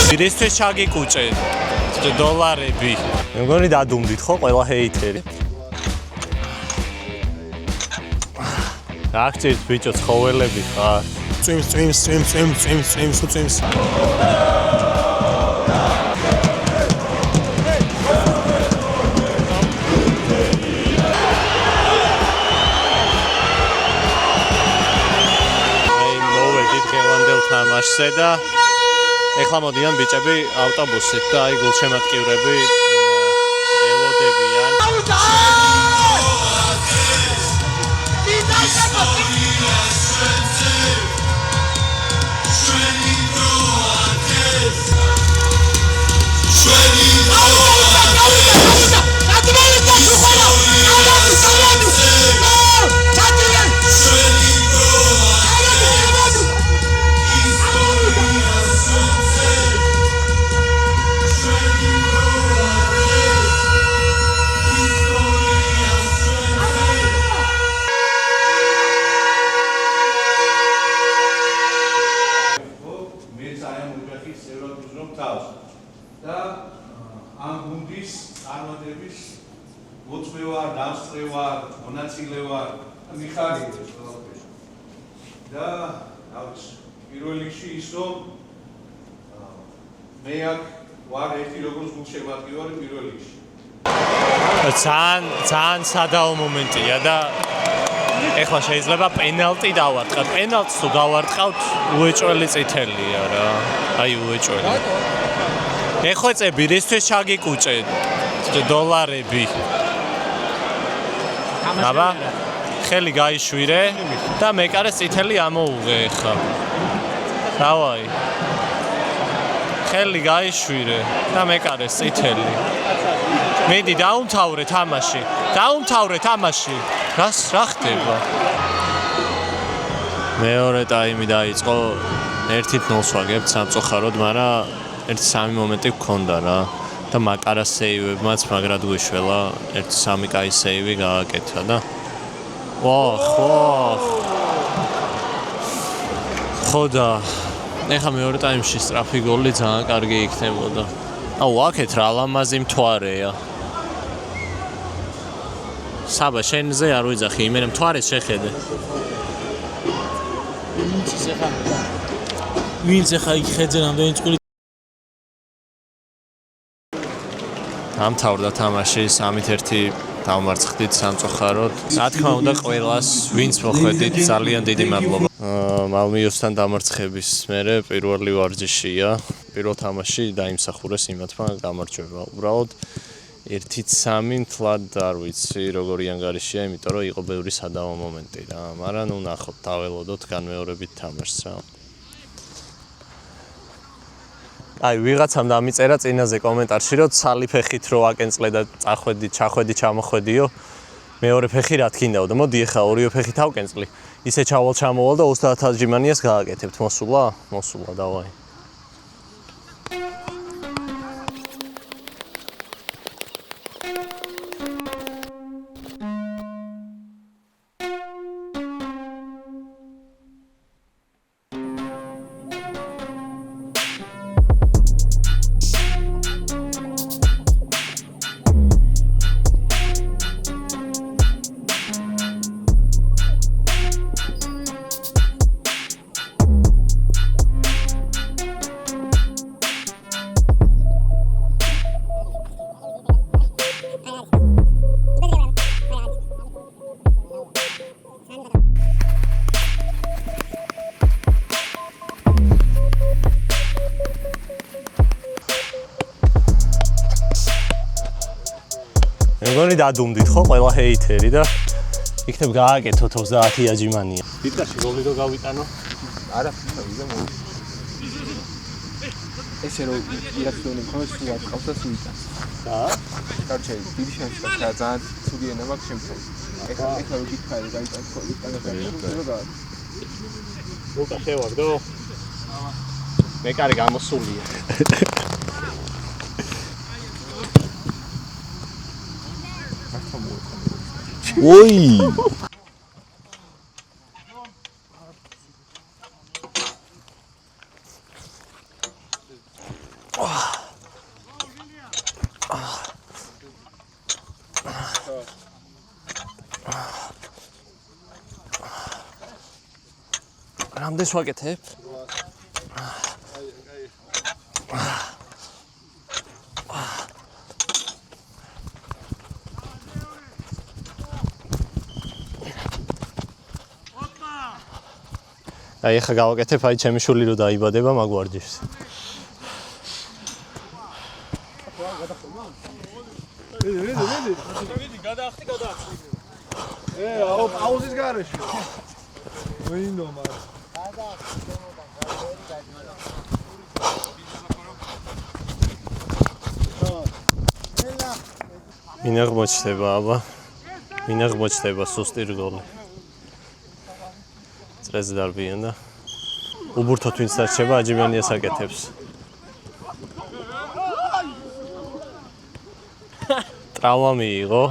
Ირისთვის ჩაგიკუჭე დოლარები. მე მგონი დადუმდით ხო ყველა ჰეითერი. აღჭირთ ბიჭო ცხოველები ხარ. წვიმს. თამაშზე და ეხლა მოდიან ბიჭები ავტობუსით და აი გულშემატკივრები ელოდებიან. პირველ რიგში ის რომ მე აქ ვარ ერთი როგორც გულშემატკივარი პირველ რიგში. ძალიან სადაო მომენტია და ეხლა შეიძლება პენალტი დავარტყა. პენალტს თუ დავარტყავთ, უეჭველი წითელია რა. აი უეჭველი. ეხვეწები რისთვის ჩაგიკუჭე დოლარები. აბა ხელი გაიშვირე და მეკარეს წითელი ამოუღე ხა. დავაი. ხელი გაიშვირე და მეკარეს წითელი. მედი დაუმთავრე თამაში. რა ხდება? მეორე ტაიმი დაიწყო. 1-0 ვაგებთ სამწუხაროდ, მაგრამ 1-3 მომენტი გქონდა რა. და მაკარა სეივებმაც მაგრად გვიშველა. 1-3 კაი სეივი გააკეთა და ხოდა ეხა მეორე ტაიმში სტრაფი გოლი ძალიან კარგი იქნებოდა. აუ აქეთ რა ლამაზი მთვარეა. საბა შენზე არ ვიძახი, იმენ მთვარეს შეხედე. ვინც ეხა იქ ხედზე რამდენი წყვილი ამთავრდა თამაში 3-1 დავმარცხდით სამწუხაროდ. რა თქმა უნდა ყველას ვინც მოხვედით ძალიან დიდი მადლობა. მალმიოსთან დამარცხების მერე პირველი ვარჯიშია. პირველ თამაში დაიმსახურეს იმათმა გამარჯვება. უბრალოდ 1-3 თლად არ ვიცი როგორი ანგარიშია, იმიტომ რომ იყო ბევრი სადავო მომენტი რა. მაგრამ ნუ ნახოთ, დაველოდოთ განმეორებით თამაშს რა. აი ვიღაცამ დამიწერა წინაზე კომენტარში, რომ ცალი ფეხით რო აკენწლე და ჩახვედი ჩამოხვედიო. მეორე ფეხი რა თქინდაო და მოდი ეხა ორივე ფეხით ავკენწლი. ისე ჩამოვალ და 30,000 ჯიმანიას გააკეთებთ. მოსულა, დავაი. მეგონი დადუმდით ხო ყველა ჰეითერი და იქნებ გააკეთოთ 30 აჯიმანია. დიდკაში გოლი რო გავიტანო? არა, ვიზა მო. ესე რომ ირაციონი მქონდეს თუ ატყავს და სულიტანს. და? კარჩე, დიდი შანსია და ძალიან ცუდი ენა მაქვს შემთხვევით. ეხლა რო გითხარი გაიტანს გოლი და გაიგო. ლუკა შევაგდო? მე კარი გამოსულია. Oi! რამდენს ვაკეთებ? აი ხა გავაკეთებ, აი ჩემი შული რო დაიბადება მაგ ვარჯიშს. ვიდი, გადაახტი. აუზის გარეშე. ვინო მაგრამ. მინა აღმოჩნდება, აბა. მინა აღმოჩნდება სუსტი რგოლი. წრეზე დარბიან და უბურთო თვინს დარჩება, აჯიბიანიას აკეთებს. ტრავმა მიიღო.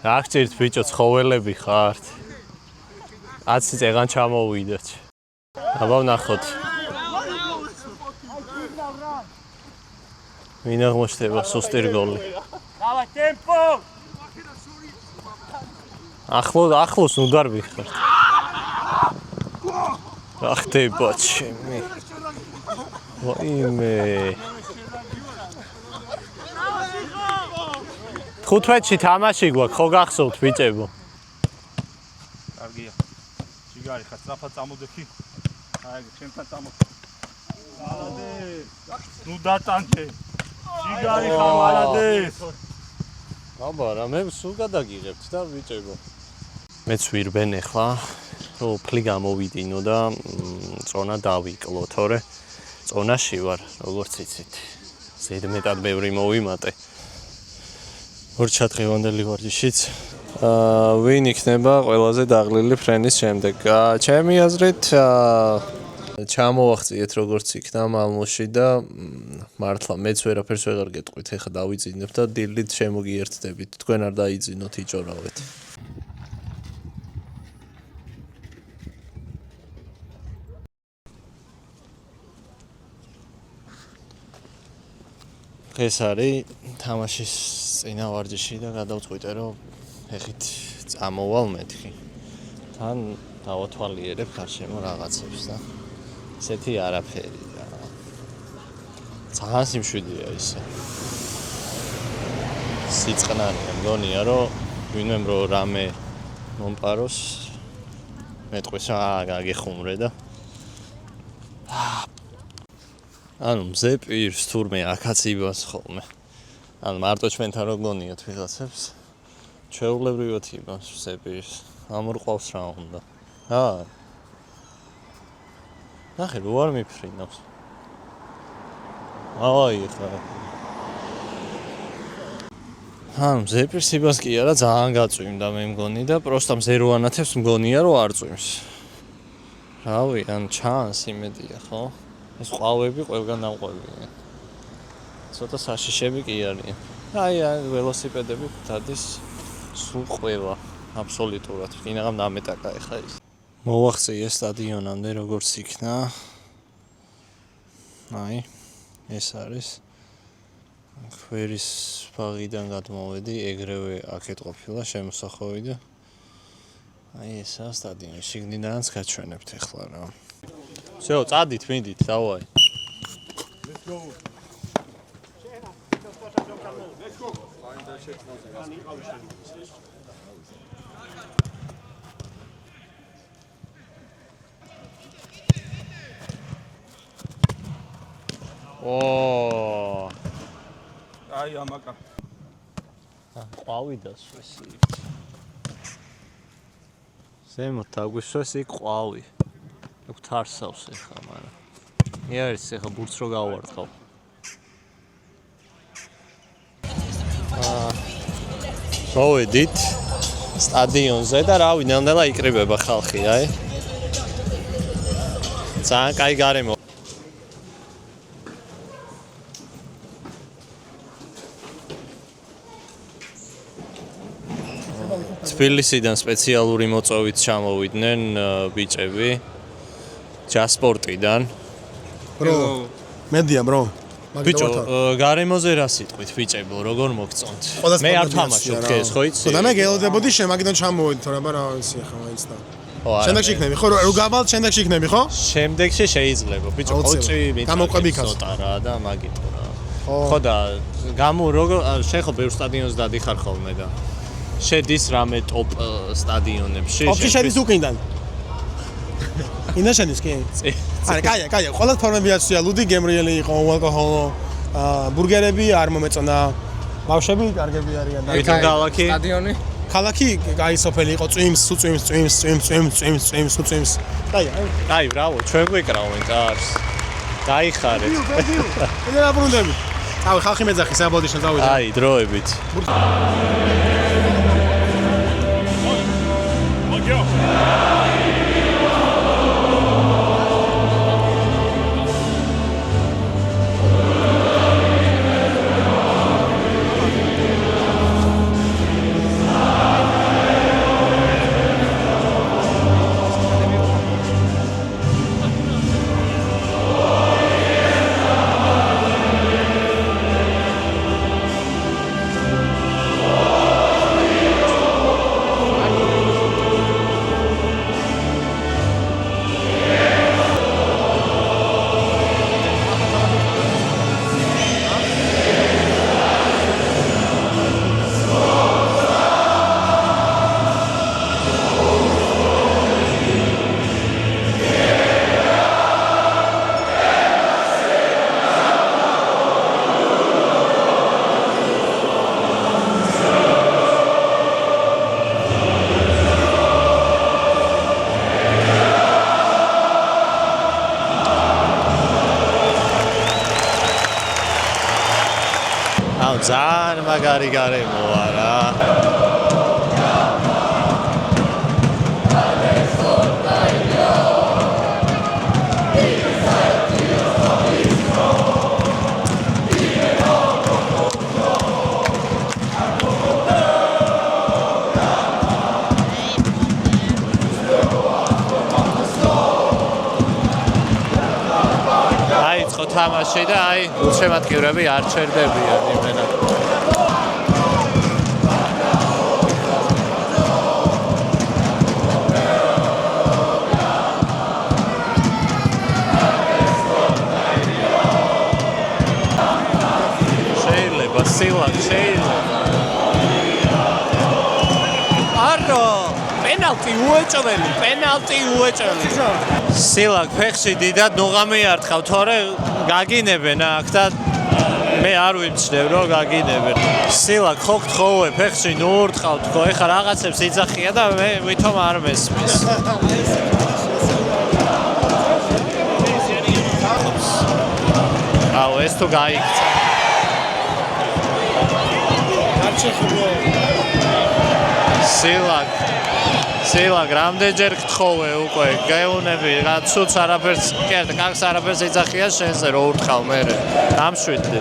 რა გჭირთ ბიჭო, ცხოველები ხართ. აცი წეღან ჩამოვიდეთ. აბა ვნახოთ. მინა აღმოჩნდება სუსტი რგოლი. დავა ტემპო. ახლოს ნუ დარბიხართ. რა ხდება ჩემი? ვაიმე. 15-ში თამაში გვაქვს, ხო გახსოვთ ბიჭებო? კარგია. ჯიგარი ხარ, სწრაფად წამოდექი. აი, ჩემთან წამო. მალადეს. ნუ დატანჯე. ჯიგარი ხარ, მალადეს. აბა, რა მე სულ გადაგიღებთ და ბიჭებო. მეც ვირბენ ახლა, რომ ფლი გამოვიდინო და წონა დავიკლო, თორე წონაში ვარ, როგორც იცით. ზედმეტად ბევრი მოვიმატე. ორჩატღევანდელი ვარჯიშიც. ვინ იქნება ყველაზე დაღლილი ფრენის შემდეგ? ჩემი აზრით ჩამოვახციეთ როგორც იქნა მალმოში და მართლა მეც ვერაფერს ვეღარ გეტყვით, ეხა დავიძინებ და დილით შემოგიერთდებით. თქვენ არ დაიძინოთ, იჭორავეთ. ეს არის თამაშის წინა ვარჯიში და გადავწყვიტე რომ ეხით წამოვალ მეთქი. თან დავათვალიერებ გარშემო რაღაცებს და ესეთი არაფერი და ძალიან სიმშვიდეა ისე. სიწყნარია, მგონია რომ ვინმემ რო რამე მომპაროს მეტყვის გაგეხუმრე და ანუ მზე პირს თურმე აქაც იბას ხოლმე. ანუ მარტო ჩვენთან რო გონიათ ვიღაცებს. ჩვეულებრივად იბას მზე პირს. ამორყავს რა უნდა. ნახე რო არ მიფრინავს. აი ხა. ანუ მზე პირს იბას კი არა ძალიან გაწვიმდა მე მგონი და პროსტა მზე რო ანათებს მგონია რომ არ წვიმს. რავი, ან ჩანს იმედია, ხო? ეს ყვავები ყველგან ამყვებიან. ცოტა საშიშები კი არიან. აი, ველოსიპედები დადის სულ ყველა, აბსოლუტურად. კინაღამ დამეტაკა ეხა ის. მოვახციე სტადიონამდე როგორც იქნა. აი, ეს არის. ხვერის ბაღიდან გადმოვედი, ეგრევე აქეთ ყოფილა შემოსახოვი და აი ესაა სტადიონი. შიგნიდანაც გაჩვენებთ ეხლა რა. всё, წადით, მინდით, დავაი. Let's go. ო! აი ამაკა. ყვავი დასვეს იქ. ზემოთ დაგვისვეს იქ ყვავი. აქ თარსავს ეხლა, მაგრამ. მე არის ეხლა ბურთს რო გავარტყავ. მოვედით სტადიონზე და რავი, ნამდვილად იკრიბება ხალხი, აი. ძალიან კაი გარემო. თბილისიდან სპეციალური მოწვევით ჩამოვიდნენ ბიჭები ჯასპორტიდან. Bro, მედია bro. ბიჭო, გარემოზე რა სიტყვით ბიჭებო, როგორ მოგწონთ? მე არ თამაშობ დღეს, ხო იცი? და მე გელოდებოდი შემაგიდან ჩამოვედი, თორემ რა ვიცი ახლა მაინც და. ხო, არა. შემდეგში იქნები, ხო? რო გავალ შემდეგში იქნები, ხო? შემდეგში შეიძლება. ბიჭო, ყოჭი გამოყვები იქაც. ცოტა რა და მაგიტო რა. ხო და როგორ შენ ხო ბევრ სტადიონს დადიხარ ხოლმე და შედის რამე ტოპ სტადიონებში? ოფში შედის უკინდან. ინაშენის კი? არა, კაია, ყველა ფორმები აცია, ლუდი გემრიელი იყო, ალკოჰოლო, ბურგერები არ მომეწონა. ბავშვები კარგები არიან და ვითომ ქალაქი? სტადიონი? ქალაქი კაი სოფელი იყო, წვიმს. აი, ბრავო, ჩვენ გვეკრავენ კარს. დაიხარეთ. ენა ბრუნდები. წავი, ხალხი მეძახი, საბოდიშენ წავიდე. აი, დროებით. ძალიან მაგარი გარემოა რა. აიწყო თამაში და აი გულშემატკივრები არ ჩერდებიან იმენა. სილაკ შეიძლება. არო, პენალტი უეჭველი. სილაკ ფეხში დიდად ნუღამიარტყავ, თორე გაგინებენ აქ და მე არ ვიმჩნევ რომ გაგინებენ. სილაკ ხო გთხოვე ფეხში ნურტყავთ ხო, ეხლა რაღაცებს იძახია და მე ვითომ არ მესმის. აუ ეს თუ გაიქცა. სილაკ რამდენჯერ გთხოვე უკვე გეუნები რა ცუც არაფერს კი არა კაკს არაფერს ეძახია შენზე რო ურტყავ მე დამშვიდდი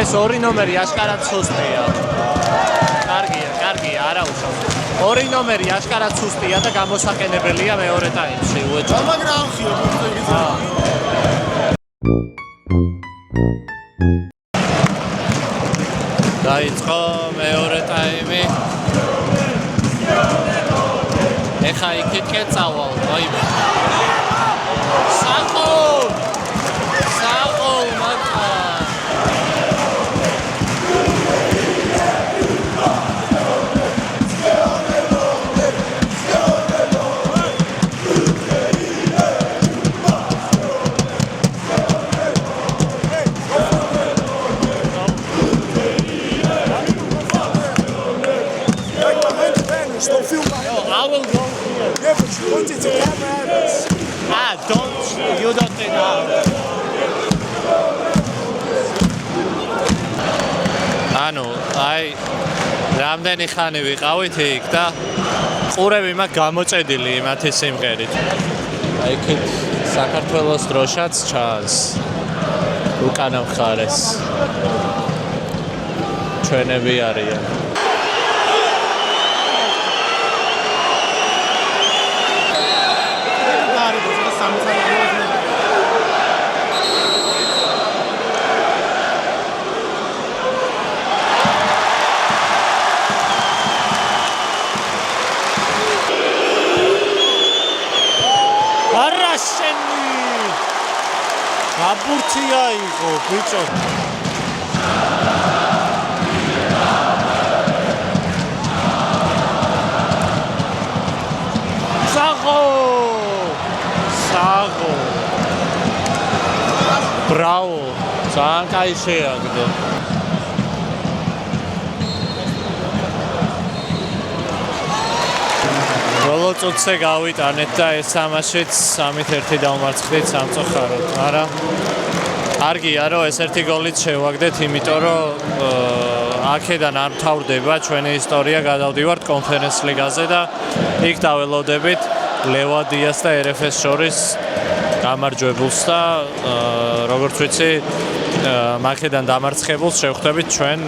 ეს ორი ნომერი აშკარად სუსტია კარგია არა უშავს ორი ნომერი აშკარად სუსტია და გამოსაყენებელია მეორე ტაიმში უეჭვა. მაგრამ ახიო დაიწყო მეორე ტაიმი. ეხა იქითკენ წავალ, მოიმე. საყოლ მაკა. I will go here. Yeah, but you wanted to camera us. You don't think ანუ, აი, რამდენი ხანი ვიყავით იქ და ყურები მაქვს გამოწედილი მათი სიმღერით. აი, იქით საქართველოს დროშაც ჩანს. უკანა მხარეს. ჩვენები არიან. ჩვენი გაბურთია იყო ბიჭო საღო ბრავო ძალიან კაი შეაგდო ბოლო წუთზე გავიტანეთ და ეს თამაშიც 3-1 დავმარცხდით სამწუხაროდ, მაგრამ კარგია რომ ეს ერთი გოლით შევაგდეთ, იმიტომ რომ აქედან არ მთავრდება ჩვენი ისტორია, გადავდივართ კონფერენს ლიგაზე და იქ დაველოდებით ლევადიას და RFS შორის გამარჯვებულს და როგორც ვიცი აქედან დამარცხებულს შევხვდებით ჩვენ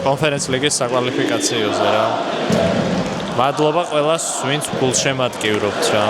კონფერენს ლიგის საკვალიფიკაციოზე რა. მადლობა ყველას, ვინც გულშემატკივრობთ რა.